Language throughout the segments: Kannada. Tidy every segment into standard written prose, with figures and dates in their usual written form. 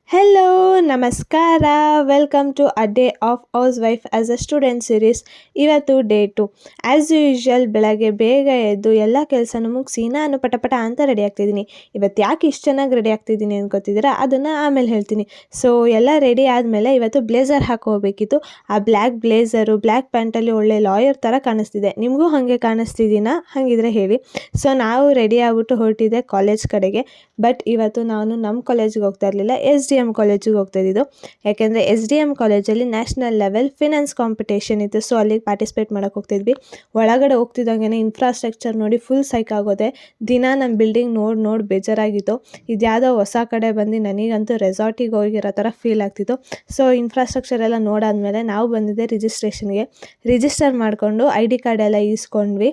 ಹೆಲೋ ನಮಸ್ಕಾರ. Welcome to a day of housewife as a student series. ಇವತ್ತು ಡೇ 2. ಆ್ಯಸ್ ಯೂಶ್ವಲ್ ಬೆಳಗ್ಗೆ ಬೇಗ ಎದ್ದು ಎಲ್ಲ ಕೆಲಸನೂ ಮುಗಿಸಿ ನಾನು ಪಟ ಅಂತ ರೆಡಿ ಆಗ್ತಿದ್ದೀನಿ. ಇವತ್ತು ಯಾಕೆ ಇಷ್ಟು ಚೆನ್ನಾಗಿ ರೆಡಿ ಆಗ್ತಿದ್ದೀನಿ ಅಂತ ಗೊತ್ತಿದ್ದೀರಾ? ಅದನ್ನು ಆಮೇಲೆ ಹೇಳ್ತೀನಿ. ಸೊ ಎಲ್ಲ ರೆಡಿ ಆದಮೇಲೆ ಇವತ್ತು ಬ್ಲೇಸರ್ ಹಾಕೋಬೇಕಿತ್ತು. ಆ ಬ್ಲ್ಯಾಕ್ ಬ್ಲೇಸರು ಬ್ಲ್ಯಾಕ್ ಪ್ಯಾಂಟಲ್ಲಿ ಒಳ್ಳೆ ಲಾಯರ್ ಥರ ಕಾಣಿಸ್ತಿದೆ. ನಿಮಗೂ ಹಾಗೆ ಕಾಣಿಸ್ತಿದ್ದೀನಾ? ಹಾಗಿದ್ರೆ ಹೇಳಿ. ಸೊ ನಾವು ರೆಡಿ ಆಗ್ಬಿಟ್ಟು ಹೊರಟಿದ್ದೆ ಕಾಲೇಜ್ ಕಡೆಗೆ. ಬಟ್ ಇವತ್ತು ನಾನು ನಮ್ಮ ಕಾಲೇಜಿಗೆ ಹೋಗ್ತಾ ಇರಲಿಲ್ಲ, SDM ಕಾಲೇಜಿಗೆ ಹೋಗ್ತಾ ಇದ್ದಿದ್ದು. ಯಾಕೆಂದರೆ SDM ಕಾಲೇಜಲ್ಲಿ ನ್ಯಾಷನಲ್ ಲೆವೆಲ್ ಫಿನಾನ್ಸ್ ಕಾಂಪಿಟೇಷನ್ ಇತ್ತು. ಸೊ ಅಲ್ಲಿಗೆ ಪಾರ್ಟಿಸಿಪೇಟ್ ಮಾಡೋಕ್ಕೆ ಹೋಗ್ತಿದ್ವಿ. ಒಳಗಡೆ ಹೋಗ್ತಿದ್ದಂಗೆ ಇನ್ಫ್ರಾಸ್ಟ್ರಕ್ಚರ್ ನೋಡಿ ಫುಲ್ ಸೈಕ್ ಆಗೋದೆ. ದಿನ ನಮ್ಮ ಬಿಲ್ಡಿಂಗ್ ನೋಡಿ ಬೇಜಾರಾಗಿತ್ತು. ಇದು ಯಾವುದೋ ಹೊಸ ಕಡೆ ಬಂದು ನನಗಂತೂ ರೆಸಾರ್ಟಿಗೆ ಹೋಗಿರೋ ಥರ ಫೀಲ್ ಆಗ್ತಿತ್ತು. ಸೊ ಇನ್ಫ್ರಾಸ್ಟ್ರಕ್ಚರ್ ಎಲ್ಲ ನೋಡಾದ್ಮೇಲೆ ನಾವು ಬಂದಿದ್ದೆ ರಿಜಿಸ್ಟ್ರೇಷನ್ಗೆ. ರಿಜಿಸ್ಟರ್ ಮಾಡಿಕೊಂಡು ID ಕಾರ್ಡ್ ಎಲ್ಲ ಈಸ್ಕೊಂಡ್ವಿ.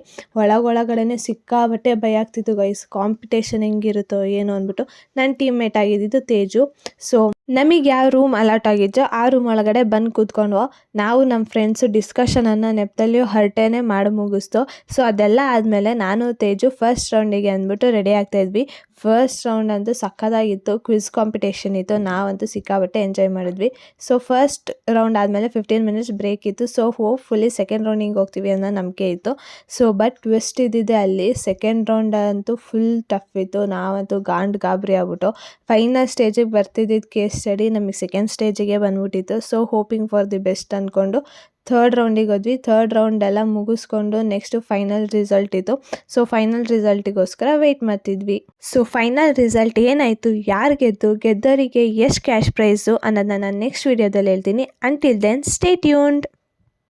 ಒಳಗಡೆ ಸಿಕ್ಕಾಬಟ್ಟೆ ಭಯ ಆಗ್ತಿತ್ತು ಗೈಸ್. ಕಾಂಪಿಟೇಷನ್ ಹೆಂಗಿರುತ್ತೋ ಏನೋ ಅಂದ್ಬಿಟ್ಟು. ನನ್ನ ಟೀಮ್ ಮೇಟ್ ಆಗಿದ್ದಿದ್ದು ತೇಜು. ಸೊ ನಮಗೆ ಯಾವ ರೂಮ್ ಅಲಾಟ್ ಆಗಿದ್ದೋ ಆ ರೂಮ್ ಒಳಗಡೆ ಬಂದು ಕೂತ್ಕೊಂಡು ನಾವು ನಮ್ಮ ಫ್ರೆಂಡ್ಸು ಡಿಸ್ಕಷನನ್ನು ನೆಪದಲ್ಲಿ ಹರಟೆನೇ ಮಾಡಿ ಮುಗಿಸ್ತು. ಸೊ ಅದೆಲ್ಲ ಆದಮೇಲೆ ನಾನು ತೇಜು ಫಸ್ಟ್ ರೌಂಡಿಗೆ ಅಂದ್ಬಿಟ್ಟು ರೆಡಿ ಆಗ್ತಾಯಿದ್ವಿ. ಫಸ್ಟ್ ರೌಂಡ್ ಅಂತೂ ಸಕ್ಕತ್ತಾಗಿತ್ತು. ಕ್ವಿಜ್ ಕಾಂಪಿಟೇಷನ್ ಇತ್ತು. ನಾವಂತೂ ಸಿಕ್ಕಾಬಟ್ಟೆ ಎಂಜಾಯ್ ಮಾಡಿದ್ವಿ. ಸೊ ಫಸ್ಟ್ ರೌಂಡ್ ಆದಮೇಲೆ 15 ಮಿನಿಟ್ಸ್ ಬ್ರೇಕ್ ಇತ್ತು. ಸೊ ಹೋಪ್ಫುಲಿ ಸೆಕೆಂಡ್ ರೌಂಡಿಗೆ ಹೋಗ್ತೀವಿ ಅನ್ನೋ ನಂಬಿಕೆ ಇತ್ತು. ಸೊ ಬಟ್ ಟ್ವಿಸ್ಟ್ ಇದ್ದಿದ್ದೆ ಅಲ್ಲಿ. ಸೆಕೆಂಡ್ ರೌಂಡ್ ಅಂತೂ ಫುಲ್ ಟಫ್ ಇತ್ತು. ನಾವಂತೂ ಗಾಬರಿ ಆಗ್ಬಿಟ್ಟು ಫೈನಲ್ ಸ್ಟೇಜಿಗೆ ಬರ್ತಿದ್ದಿದ್ದು ಕೇಸ್ ಸ್ಟಡಿ ನಮಗೆ ಸೆಕೆಂಡ್ ಸ್ಟೇಜಿಗೆ ಬಂದ್ಬಿಟ್ಟಿತ್ತು. So hoping for the best ಅಂದ್ಕೊಂಡು ಥರ್ಡ್ ರೌಂಡಿಗೆ ಹೋದ್ವಿ. ಥರ್ಡ್ ರೌಂಡ್ ಎಲ್ಲ ಮುಗಿಸ್ಕೊಂಡು ನೆಕ್ಸ್ಟು ಫೈನಲ್ ರಿಸಲ್ಟ್ ಇತ್ತು. ಸೊ ಫೈನಲ್ ರಿಸಲ್ಟಿಗೋಸ್ಕರ ವೆಯ್ಟ್ ಮಾಡ್ತಿದ್ವಿ. ಸೊ ಫೈನಲ್ ರಿಸಲ್ಟ್ ಏನಾಯಿತು, ಯಾರು ಗೆದ್ದವರಿಗೆ ಎಷ್ಟು ಕ್ಯಾಶ್ ಪ್ರೈಸು ಅನ್ನೋದನ್ನ ನಾನು ನೆಕ್ಸ್ಟ್ ವೀಡಿಯೋದಲ್ಲಿ ಹೇಳ್ತೀನಿ. Until then stay tuned.